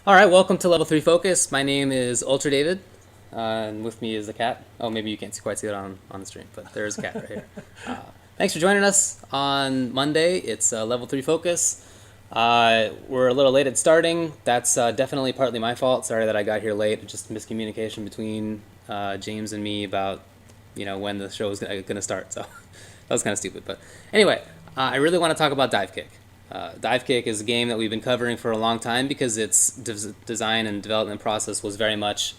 All right, welcome to Level 3 Focus. My name is UltraDavid, and with me is the cat. Oh, maybe you can't quite see it on the stream, but there is a cat right here. Thanks for joining us on Monday. It's Level 3 Focus. We're a little late at starting. That's definitely partly my fault. Sorry that I got here late. Just miscommunication between James and me about when the show was going to start. So that was kind of stupid. But anyway, I really want to talk about DiveKick. DiveKick is a game that we've been covering for a long time because its design and development process was very much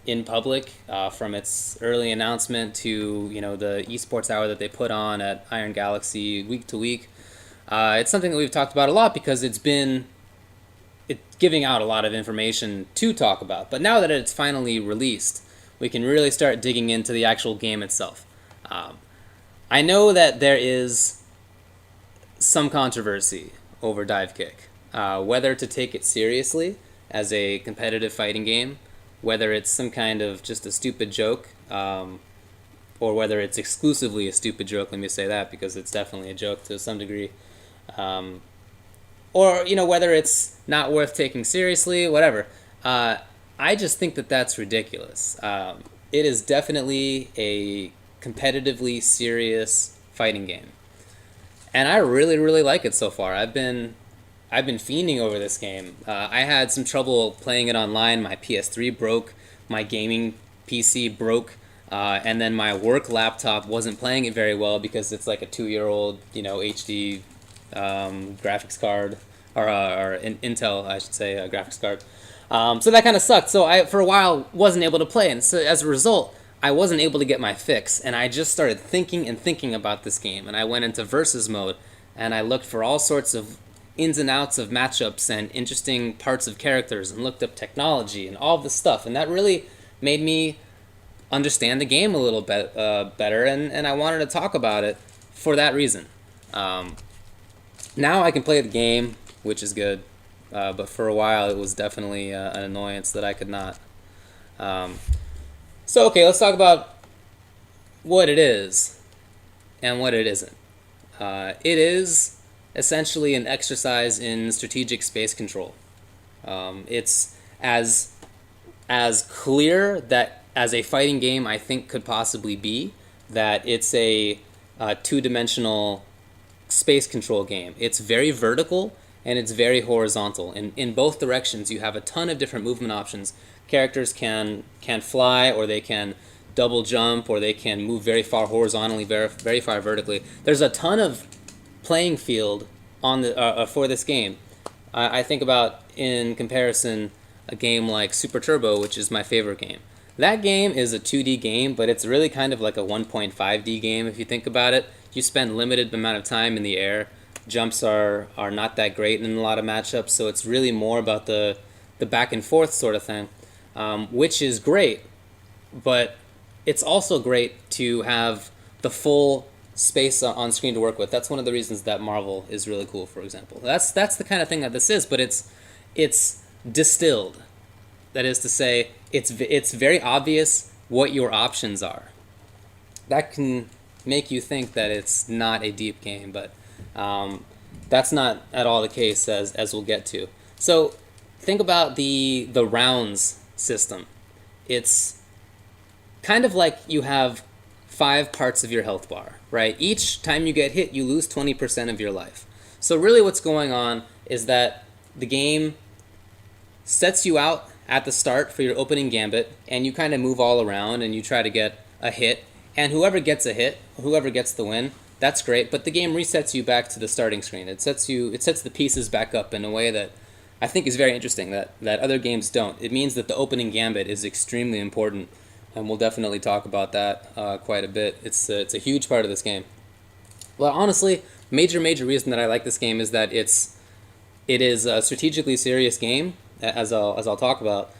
in public from its early announcement to the esports hour that they put on at Iron Galaxy week to week. It's something that we've talked about a lot because it's giving out a lot of information to talk about. But now that it's finally released, we can really start digging into the actual game itself. I know that there is some controversy over DiveKick, whether to take it seriously as a competitive fighting game, whether it's some kind of just a stupid joke, or whether it's exclusively a stupid joke. Let me say that because it's definitely a joke to some degree, or whether it's not worth taking seriously, whatever. I just think that that's ridiculous. It is definitely a competitively serious fighting game. And I really, really like it so far. I've been fiending over this game. I had some trouble playing it online. My PS3 broke, my gaming PC broke, and then my work laptop wasn't playing it very well because it's like a 2-year-old, HD graphics card, or Intel, I should say, graphics card. So that kind of sucked. So I, for a while, wasn't able to play, and so as a result, I wasn't able to get my fix, and I just started thinking about this game, and I went into versus mode, and I looked for all sorts of ins and outs of matchups and interesting parts of characters, and looked up technology and all this stuff, and that really made me understand the game a little bit better, and I wanted to talk about it for that reason. Now I can play the game, which is good, but for a while it was definitely an annoyance that I could not. So, okay, let's talk about what it is and what it isn't. It is essentially an exercise in strategic space control. It's as clear that as a fighting game I think could possibly be, that it's a two-dimensional space control game. It's very vertical and it's very horizontal. In both directions you have a ton of different movement options. Characters can fly, or they can double jump, or they can move very far horizontally, very far vertically. There's a ton of playing field on the for this game. I think about, in comparison, a game like Super Turbo, which is my favorite game. That game is a 2D game, but it's really kind of like a 1.5D game if you think about it. You spend limited amount of time in the air. Jumps are not that great in a lot of matchups, so it's really more about the back and forth sort of thing. Which is great, but it's also great to have the full space on screen to work with. That's one of the reasons that Marvel is really cool, for example. That's the kind of thing that this is, but it's distilled. That is to say, it's very obvious what your options are. That can make you think that it's not a deep game, but that's not at all the case, as we'll get to. So think about the rounds system. It's kind of like you have 5 parts of your health bar, right? Each time you get hit, you lose 20% of your life. So really what's going on is that the game sets you out at the start for your opening gambit, and you kind of move all around and you try to get a hit, and whoever gets a hit, whoever gets the win, that's great, but the game resets you back to the starting screen. It sets the pieces back up in a way that I think is very interesting, that other games don't. It means that the opening gambit is extremely important, and we'll definitely talk about that quite a bit. It's a huge part of this game. Well, honestly, major reason that I like this game is that it is a strategically serious game, as I'll talk about,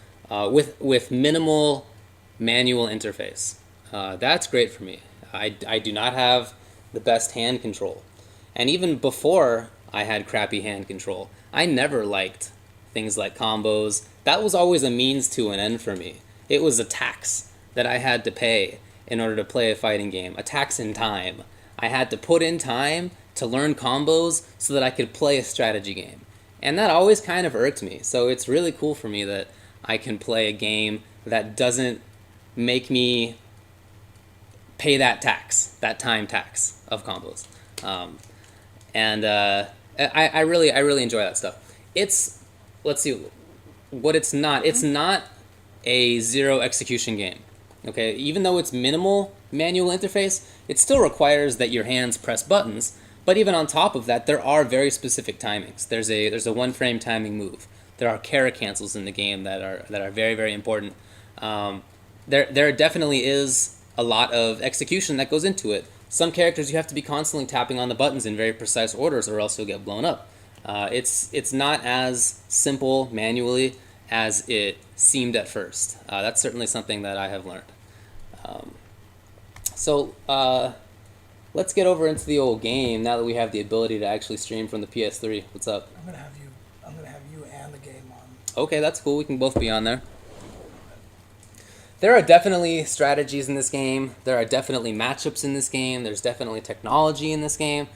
with minimal manual interface. That's great for me. I do not have the best hand control, and even before I had crappy hand control, I never liked things like combos. That was always a means to an end for me. It was a tax that I had to pay in order to play a fighting game, a tax in time. I had to put in time to learn combos so that I could play a strategy game. And that always kind of irked me. So it's really cool for me that I can play a game that doesn't make me pay that tax, that time tax of combos. I really enjoy that stuff. It's, let's see, what it's not. It's not a zero execution game. Okay, even though it's minimal manual interface, it still requires that your hands press buttons. But even on top of that, there are very specific timings. There's a 1 frame timing move. There are character cancels in the game that are very, very important. There definitely is a lot of execution that goes into it. Some characters you have to be constantly tapping on the buttons in very precise orders, or else you'll get blown up. It's not as simple manually as it seemed at first. That's certainly something that I have learned. Let's get over into the old game now that we have the ability to actually stream from the PS3. What's up? I'm gonna have you and the game on. Okay, that's cool. We can both be on there. There are definitely strategies in this game. There are definitely matchups in this game. There's definitely technology in this game.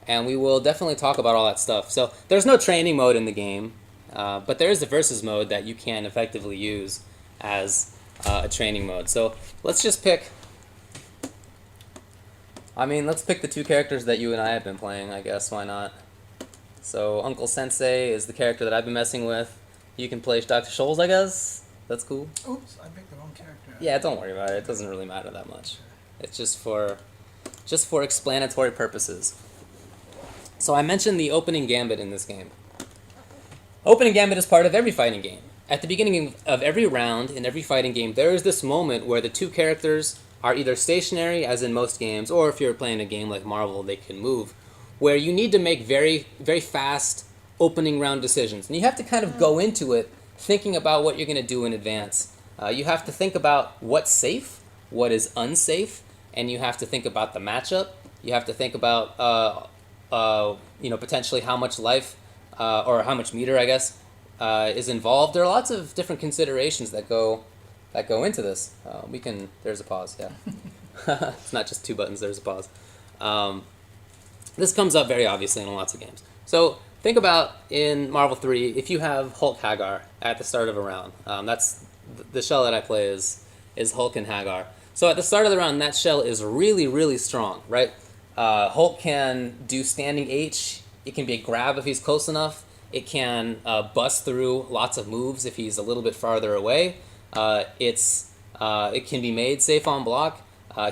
And we will definitely talk about all that stuff. So there's no training mode in the game, but there is the versus mode that you can effectively use as a training mode. So let's just pick... let's pick the 2 characters that you and I have been playing, I guess. Why not? So Uncle Sensei is the character that I've been messing with. You can play Dr. Scholes, I guess. That's cool. Oops, I picked the wrong character. Yeah, don't worry about it. It doesn't really matter that much. It's just for explanatory purposes. So I mentioned the opening gambit in this game. Opening gambit is part of every fighting game. At the beginning of every round in every fighting game, there is this moment where the 2 characters are either stationary, as in most games, or if you're playing a game like Marvel, they can move, where you need to make very, very fast opening round decisions. And you have to kind of go into it thinking about what you're going to do in advance. You have to think about what's safe, what is unsafe, and you have to think about the matchup. You have to think about potentially how much life, or how much meter, I guess, is involved. There are lots of different considerations that go into this. There's a pause, yeah. It's not just 2 buttons, there's a pause. This comes up very obviously in lots of games. So think about in Marvel 3, if you have Hulk Hagar at the start of a round. That's the shell that I play is Hulk and Hagar. So at the start of the round, that shell is really, really strong, right? Hulk can do standing H. It can be a grab if he's close enough. It can bust through lots of moves if he's a little bit farther away. It can be made safe on block.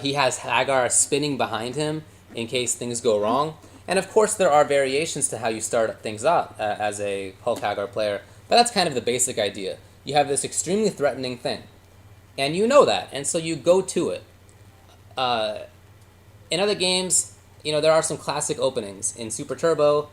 He has Hagar spinning behind him in case things go wrong. And of course there are variations to how you start things out as a Hulk Hagar player, but that's kind of the basic idea. You have this extremely threatening thing, and you know that, and so you go to it. In other games, there are some classic openings. In Super Turbo,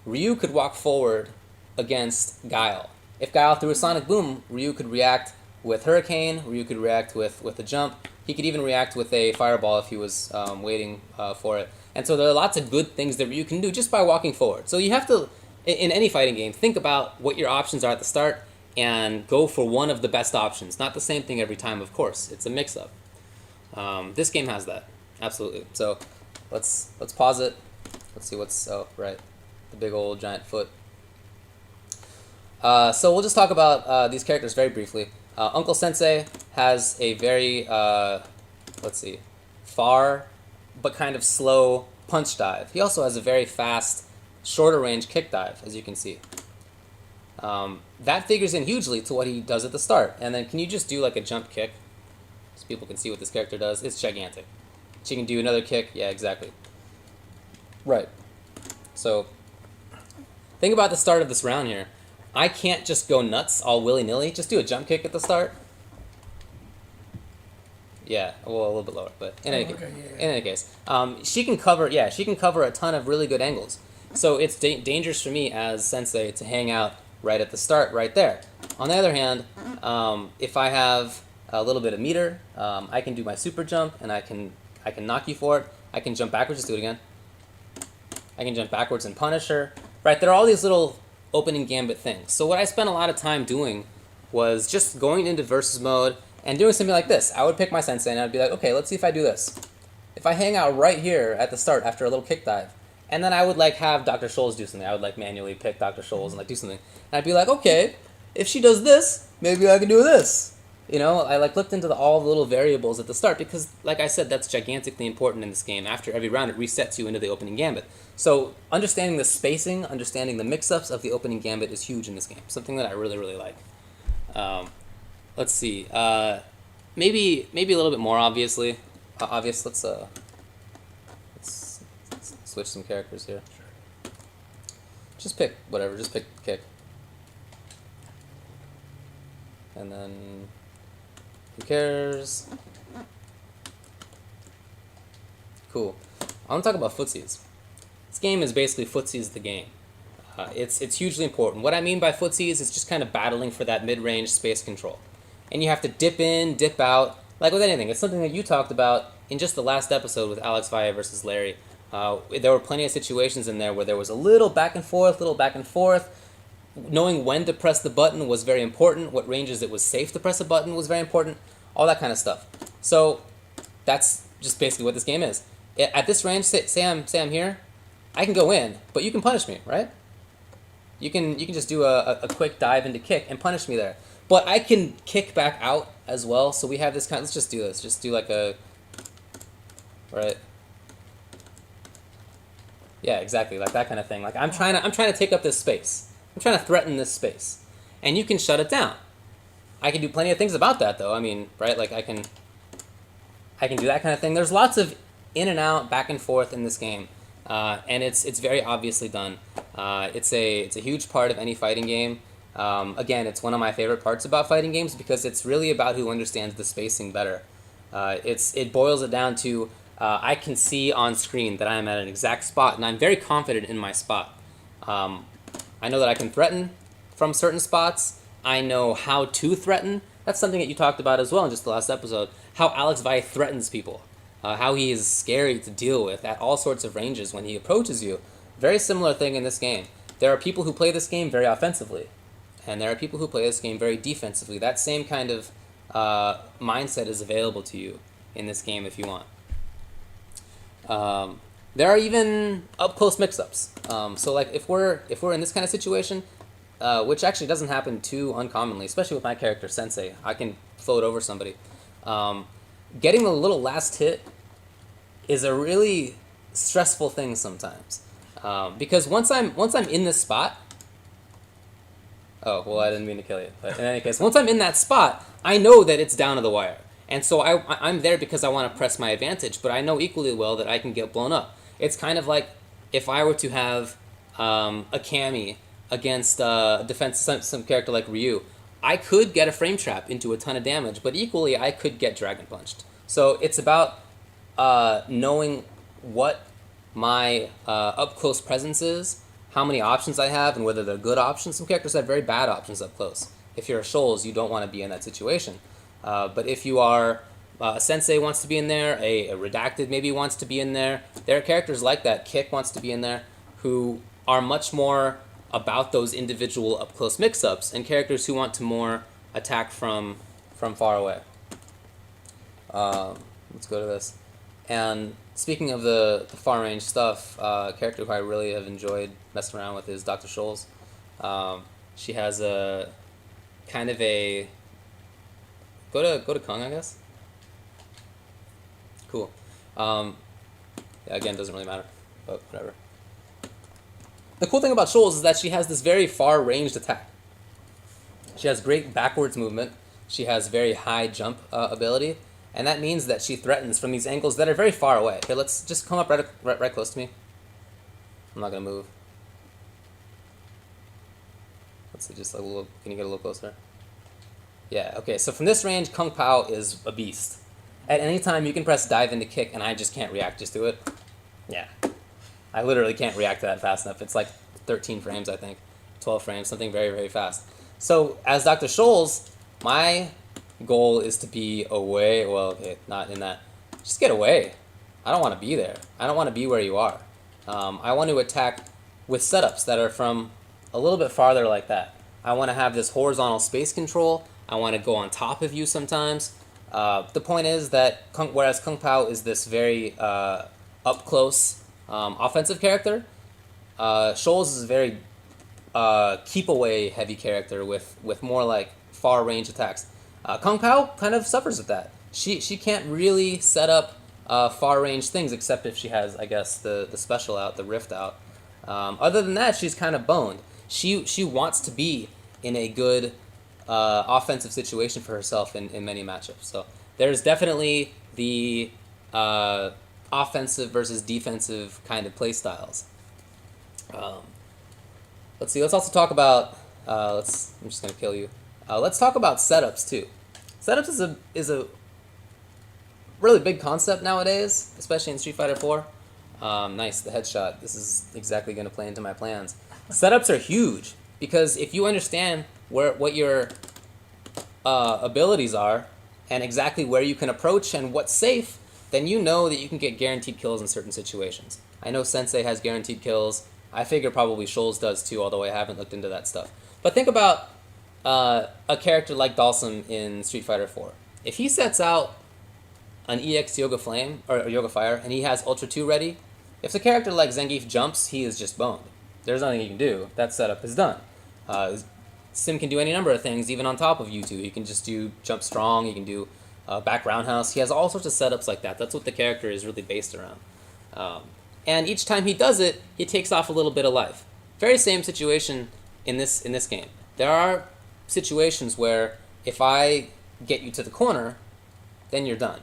Ryu could walk forward against Guile. If Guile threw a Sonic Boom, Ryu could react with Hurricane, Ryu could react with a jump. He could even react with a Fireball if he was waiting for it. And so there are lots of good things that Ryu can do just by walking forward. So you have to, in any fighting game, think about what your options are at the start and go for one of the best options. Not the same thing every time, of course. It's a mix-up. This game has that, absolutely. So let's pause it. Let's see right, the big old giant foot. So we'll just talk about these characters very briefly. Uncle Sensei has a very, far but kind of slow punch dive. He also has a very fast, shorter range kick dive, as you can see. That figures in hugely to what he does at the start. And then can you just do like a jump kick so people can see what this character does? It's gigantic. She can do another kick. Yeah, exactly. Right. So think about the start of this round here. I can't just go nuts all willy-nilly. Just do a jump kick at the start. Yeah, well, a little bit lower, but in any case, she can cover a ton of really good angles. So it's dangerous for me as Sensei to hang out right at the start, right there. On the other hand, if I have a little bit of meter, I can do my super jump, and I can knock you for it. I can jump backwards. Just do it again. I can jump backwards and punish her. Right, there are all these little opening gambit things. So what I spent a lot of time doing was just going into versus mode and doing something like this. I would pick my Sensei and I'd be like, okay, let's see if I do this. If I hang out right here at the start after a little kick dive, And then I would like have Dr. Scholes do something. I would like manually pick Dr. Scholes and like do something. And I'd be like, okay, if she does this, maybe I can do this. You know, I like looked into all the little variables at the start because, like I said, that's gigantically important in this game. After every round, it resets you into the opening gambit. So understanding the spacing, understanding the mix-ups of the opening gambit is huge in this game. Something that I really, really like. Let's see. Maybe a little bit more obvious. Let's switch some characters here. Sure. Just pick whatever. Just pick kick. And then who cares? Cool. I want to talk about footsies. This game is basically footsies the game. It's hugely important. What I mean by footsies is just kind of battling for that mid-range space control. And you have to dip in, dip out, like with anything. It's something that you talked about in just the last episode with Alex Valle versus Larry. There were plenty of situations in there where there was a little back and forth. Knowing when to press the button was very important. What ranges it was safe to press a button was very important. All that kind of stuff. So that's just basically what this game is. At this range, say I'm here, I can go in, but you can punish me, right? You can just do a quick dive into kick and punish me there. But I can kick back out as well. So we have this kind. Let's just do this. Just do like a. Right. Yeah, exactly, like that kind of thing. Like I'm trying to take up this space. I'm trying to threaten this space, and you can shut it down. I can do plenty of things about that, though. I mean, right? Like I can do that kind of thing. There's lots of in and out, back and forth in this game, and it's very obviously done. It's a huge part of any fighting game. Again, it's one of my favorite parts about fighting games because it's really about who understands the spacing better. It boils it down to I can see on screen that I am at an exact spot, and I'm very confident in my spot. I know that I can threaten from certain spots. I know how to threaten. That's something that you talked about as well in just the last episode. How Alex Valle threatens people. How he is scary to deal with at all sorts of ranges when he approaches you. Very similar thing in this game. There are people who play this game very offensively, and there are people who play this game very defensively. That same kind of mindset is available to you in this game if you want. There are even up-close mix-ups. So like if we're in this kind of situation, which actually doesn't happen too uncommonly, especially with my character Sensei, I can float over somebody. Getting the little last hit is a really stressful thing sometimes, because once I'm in this spot. Oh well, I didn't mean to kill you. But in any case, once I'm in that spot, I know that it's down to the wire. And so I'm there because I want to press my advantage, but I know equally well that I can get blown up. It's kind of like if I were to have a Kami against some character like Ryu. I could get a frame trap into a ton of damage, but equally I could get dragon punched. So it's about knowing what my up-close presence is, how many options I have, and whether they're good options. Some characters have very bad options up close. If you're a Scholes, you don't want to be in that situation. But if you are a Sensei wants to be in there, a Redacted maybe wants to be in there. There are characters like that, Kick wants to be in there, who are much more about those individual up-close mix-ups, and characters who want to more attack from far away. Let's go to this. And speaking of the far-range stuff, a character who I really have enjoyed messing around with is Dr. Scholes. She has a kind of a... Go to Kung, I guess. Cool. Yeah, again, doesn't really matter, but whatever. The cool thing about Scholes is that she has this very far-ranged attack. She has great backwards movement. She has very high jump ability, and that means that she threatens from these angles that are very far away. Okay, let's just come up right close to me. I'm not gonna move. Let's see, just a little. Can you get a little closer? Yeah. Okay. So from this range, Kung Pao is a beast. At any time, you can press dive into kick, and I just can't react just to it. Yeah. I literally can't react to that fast enough. It's like 13 frames, I think. 12 frames, something very, very fast. So, as Dr. Scholes, my goal is to be away. Well, okay, not in that. Just get away. I don't want to be there. I don't want to be where you are. I want to attack with setups that are from a little bit farther like that. I want to have this horizontal space control. I want to go on top of you sometimes. The point is that whereas Kung Pao is this very up-close Offensive character, Shoals is a very keep away heavy character with more like far range attacks. Kung Pao kind of suffers with that. She can't really set up far range things except if she has, I guess, the special out, the rift out. Other than that, she's kind of boned. She wants to be in a good offensive situation for herself in many matchups. So there's definitely the offensive versus defensive kind of play styles. Let's see. Let's also talk about. I'm just gonna kill you. Let's talk about setups too. Setups is a really big concept nowadays, especially in Street Fighter 4. Nice, the headshot. This is exactly gonna play into my plans. Setups are huge because if you understand what your abilities are and exactly where you can approach and what's safe, then you know that you can get guaranteed kills in certain situations. I know Sensei has guaranteed kills. I figure probably Shoals does too, although I haven't looked into that stuff. But think about a character like Dalsum in Street Fighter 4. If he sets out an EX Yoga Flame or Yoga Fire and he has Ultra 2 ready, if the character like Zangief jumps, he is just boned. There's nothing he can do. That setup is done. Sim can do any number of things, even on top of U2. He can just do jump strong. He can do back roundhouse. He has all sorts of setups like that. That's what the character is really based around. And each time he does it, he takes off a little bit of life. Very same situation in this game. There are situations where if I get you to the corner, then you're done.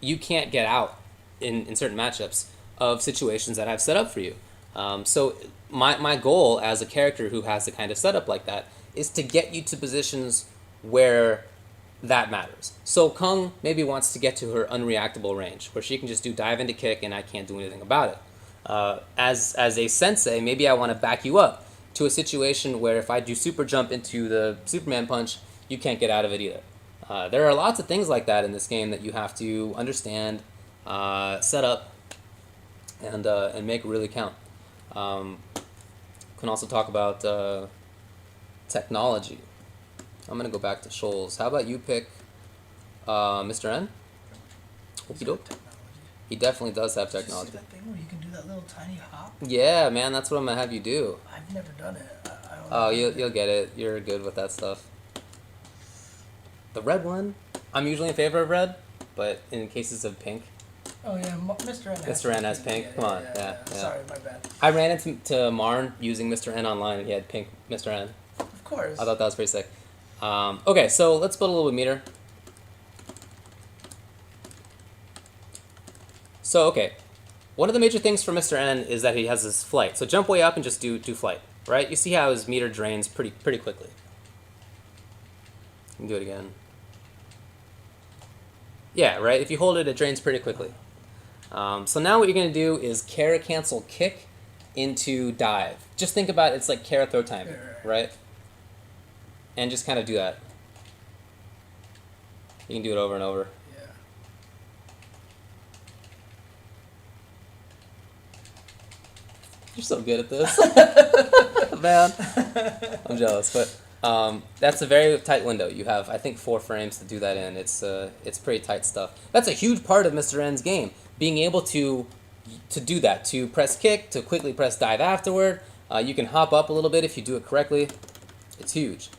You can't get out in certain matchups of situations that I've set up for you. So my goal as a character who has the kind of setup like that is to get you to positions where that matters. So Kung maybe wants to get to her unreactable range, where she can just do dive into kick and I can't do anything about it. As a sensei, maybe I want to back you up to a situation where if I do super jump into the Superman punch, you can't get out of it either. There are lots of things like that in this game that you have to understand, set up, and make really count. Can also talk about technology. I'm going to go back to Shoals. How about you pick mr.n? He definitely does have technology. Did you see that thing where you can do that little tiny hop? Yeah, man, that's what I'm going to have you do. I've never done it. I don't Oh, know. you'll get it. You're good with that stuff. The red one, I'm usually in favor of red, but in cases of pink. Oh yeah, mr.n. Mr. N has pink. Come on, yeah. Sorry, my bad. I ran into Marn using Mr. N online, and he had pink Mr. N. Of course. I thought that was pretty sick. Okay, so let's build a little bit meter. So, okay, one of the major things for Mr. N is that he has his flight. So jump way up and just do flight, right? You see how his meter drains pretty quickly. You can do it again. Yeah, right? If you hold it, it drains pretty quickly. So now what you're going to do is Kara cancel kick into dive. Just think about it's like Kara throw timing, right? And just kind of do that. You can do it over and over. Yeah. You're so good at this. Man. I'm jealous, but that's a very tight window. You have, I think, 4 frames to do that in. It's pretty tight stuff. That's a huge part of Mr. N's game, being able to do that, to press kick, to quickly press dive afterward. You can hop up a little bit if you do it correctly. It's huge.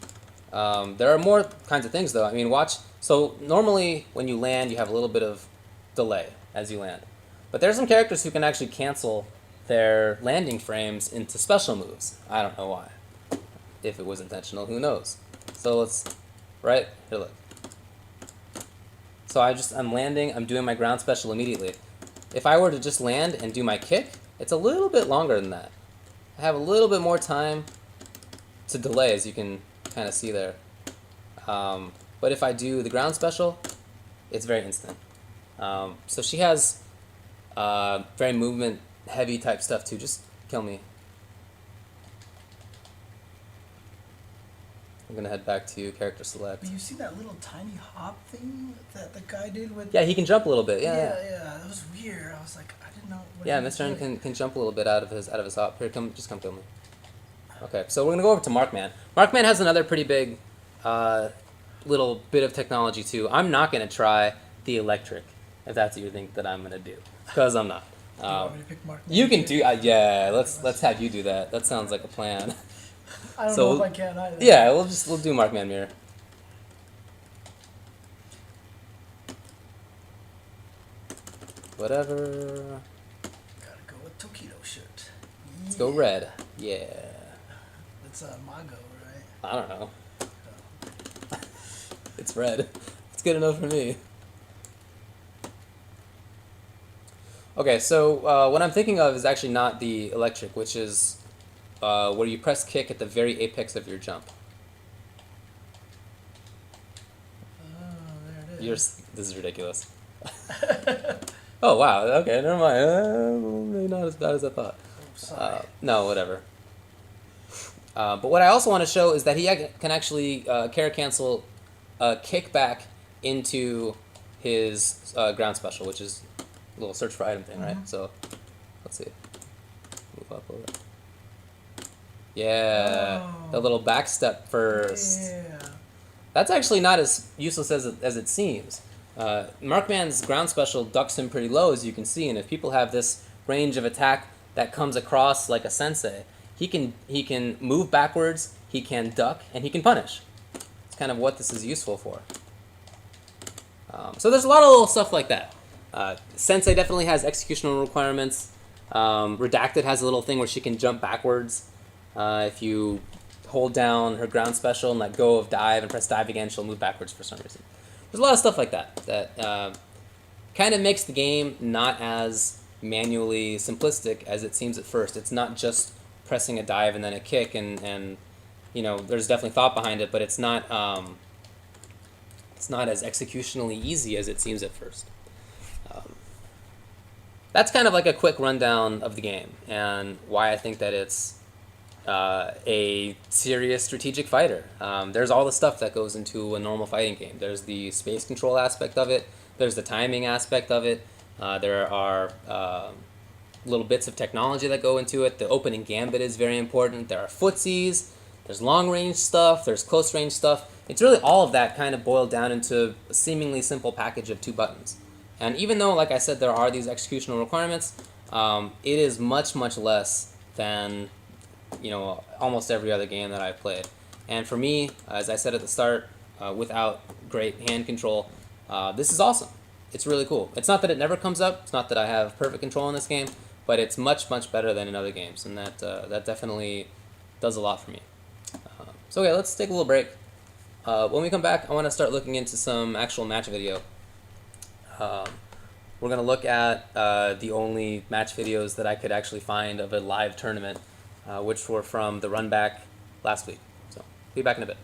There are more kinds of things, though. I mean, watch. So normally when you land, you have a little bit of delay as you land. But there's some characters who can actually cancel their landing frames into special moves. I don't know why. If it was intentional, who knows? So let's, right? Here, look. So I'm landing, I'm doing my ground special immediately. If I were to just land and do my kick, it's a little bit longer than that. I have a little bit more time to delay, as you can kind of see there. But if I do the ground special, it's very instant. So she has very movement heavy type stuff too. Just kill me. I'm gonna head back to character select. But you see that little tiny hop thing that the guy did with? Yeah, he can jump a little bit. Yeah. That was weird. I was like, I didn't know. What Yeah, he was Mr. N doing. can jump a little bit out of his hop. Here, just come kill me. Okay, so we're gonna go over to Markman. Markman has another pretty big little bit of technology too. I'm not gonna try the electric, if that's what you think that I'm gonna do, because I'm not. Do you want me to pick Mark? You can do yeah. Let's have you do that. That sounds like a plan. I don't So know if I can either. yeah, we'll do Markman Mirror. Whatever. Gotta go with Tokido shirt. Let's go red. Yeah. That's Mago, right? I don't know. It's red. It's good enough for me. Okay, so what I'm thinking of is actually not the electric, which is where you press kick at the very apex of your jump. Oh, there it is. This is ridiculous. Oh wow. Okay, never mind. Maybe not as bad as I thought. Oh, sorry. No, whatever. But what I also want to show is that he can actually carry cancel kick back into his ground special, which is a little search for item thing, right? So let's see. Move up a little. Yeah, the little back step first. Yeah. That's actually not as useless as it seems. Markman's ground special ducks him pretty low, as you can see, and if people have this range of attack that comes across like a sensei, he can move backwards, he can duck, and he can punish. It's kind of what this is useful for. So there's a lot of little stuff like that. Sensei definitely has executional requirements. Redacted has a little thing where she can jump backwards. If you hold down her ground special and let go of dive and press dive again, she'll move backwards for some reason. There's a lot of stuff like that kind of makes the game not as manually simplistic as it seems at first. It's not just pressing a dive and then a kick, and you know, there's definitely thought behind it, but it's not as executionally easy as it seems at first. That's kind of like a quick rundown of the game and why I think that it's a serious strategic fighter. There's all the stuff that goes into a normal fighting game. There's the space control aspect of it. There's the timing aspect of it. There are little bits of technology that go into it. The opening gambit is very important. There are footsies. There's long-range stuff. There's close-range stuff. It's really all of that kind of boiled down into a seemingly simple package of 2 buttons. And even though, like I said, there are these executional requirements, it is much, much less than, you know, almost every other game that I've played. And for me, as I said at the start, without great hand control, this is awesome. It's really cool. It's not that it never comes up. It's not that I have perfect control in this game, but it's much, much better than in other games, and that definitely does a lot for me. So okay, let's take a little break. When we come back, I want to start looking into some actual match video. We're going to look at the only match videos that I could actually find of a live tournament, which were from the Runback last week. So, be back in a bit.